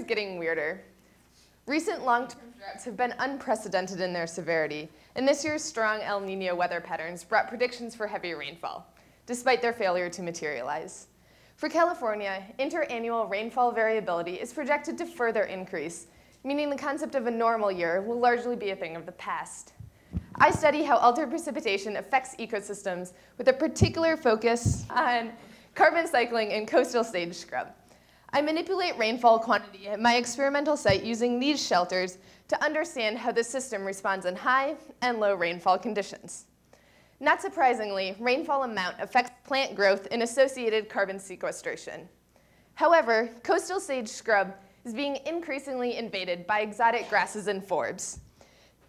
is getting weirder. Recent long-term droughts have been unprecedented in their severity, and this year's strong El Niño weather patterns brought predictions for heavy rainfall, despite their failure to materialize. For California, interannual rainfall variability is projected to further increase, meaning the concept of a normal year will largely be a thing of the past. I study how altered precipitation affects ecosystems with a particular focus on carbon cycling in coastal sage scrub. I manipulate rainfall quantity at my experimental site using these shelters to understand how the system responds in high and low rainfall conditions. Not surprisingly, rainfall amount affects plant growth and associated carbon sequestration. However, coastal sage scrub is being increasingly invaded by exotic grasses and forbs.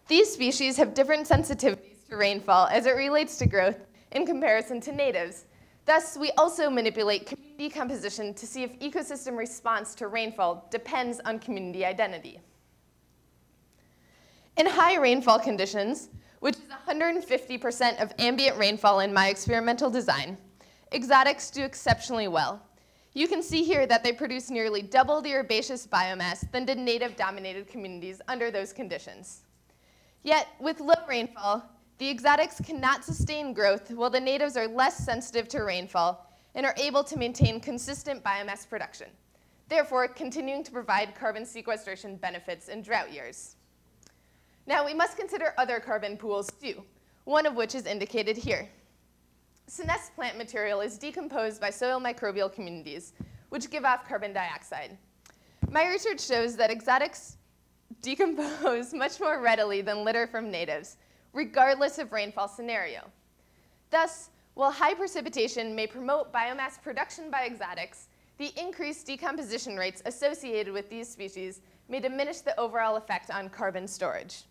These species have different sensitivities to rainfall as it relates to growth in comparison to natives. Thus, we also manipulate community composition to see if ecosystem response to rainfall depends on community identity. In high rainfall conditions, which is 150% of ambient rainfall in my experimental design, exotics do exceptionally well. You can see here that they produce nearly double the herbaceous biomass than did native-dominated communities under those conditions. Yet, with low rainfall, the exotics cannot sustain growth while the natives are less sensitive to rainfall and are able to maintain consistent biomass production, therefore continuing to provide carbon sequestration benefits in drought years. Now, we must consider other carbon pools too, one of which is indicated here. Senesced plant material is decomposed by soil microbial communities, which give off carbon dioxide. My research shows that exotics decompose much more readily than litter from natives, regardless of rainfall scenario. Thus, while high precipitation may promote biomass production by exotics, the increased decomposition rates associated with these species may diminish the overall effect on carbon storage.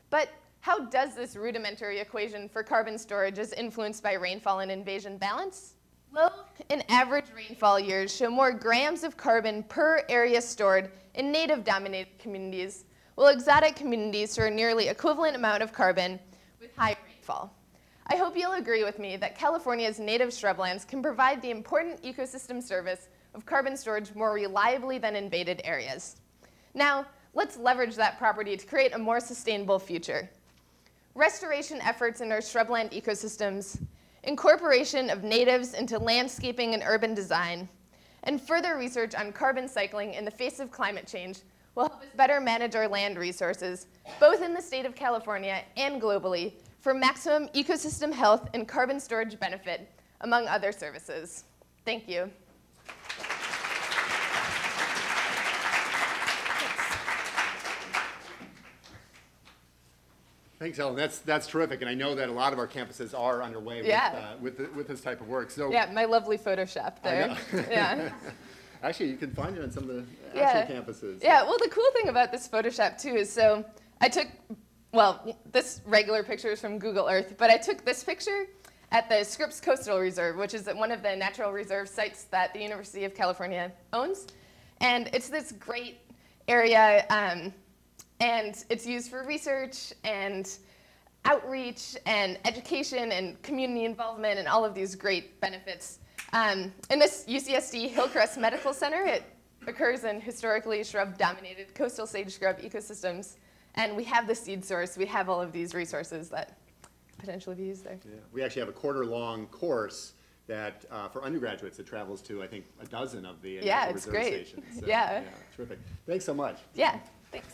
But how does this rudimentary equation for carbon storage is influenced by rainfall and invasion balance? Low and average rainfall years show more grams of carbon per area stored in native-dominated communities, while exotic communities store a nearly equivalent amount of carbon with high rainfall. I hope you'll agree with me that California's native shrublands can provide the important ecosystem service of carbon storage more reliably than invaded areas. Now, let's leverage that property to create a more sustainable future. Restoration efforts in our shrubland ecosystems, incorporation of natives into landscaping and urban design, and further research on carbon cycling in the face of climate change will help us better manage our land resources, both in the state of California and globally, for maximum ecosystem health and carbon storage benefit, among other services. Thank you. Thanks, Ellen. That's terrific, and I know that a lot of our campuses are underway with this type of work. So yeah, my lovely Photoshop there. Yeah. Actually, you can find it on some of the actual campuses. Yeah. Well, the cool thing about this Photoshop too is I took, well, this regular picture is from Google Earth, but I took this picture at the Scripps Coastal Reserve, which is one of the natural reserve sites that the University of California owns, and it's this great area. And it's used for research and outreach and education and community involvement and all of these great benefits. In this UCSD Hillcrest Medical Center, it occurs in historically shrub-dominated coastal sage scrub ecosystems. And we have the seed source. We have all of these resources that potentially be used there. Yeah. We actually have a quarter-long course that for undergraduates that travels to, I think, a dozen of the reserve stations. So, yeah, terrific. Thanks so much. Yeah, thanks.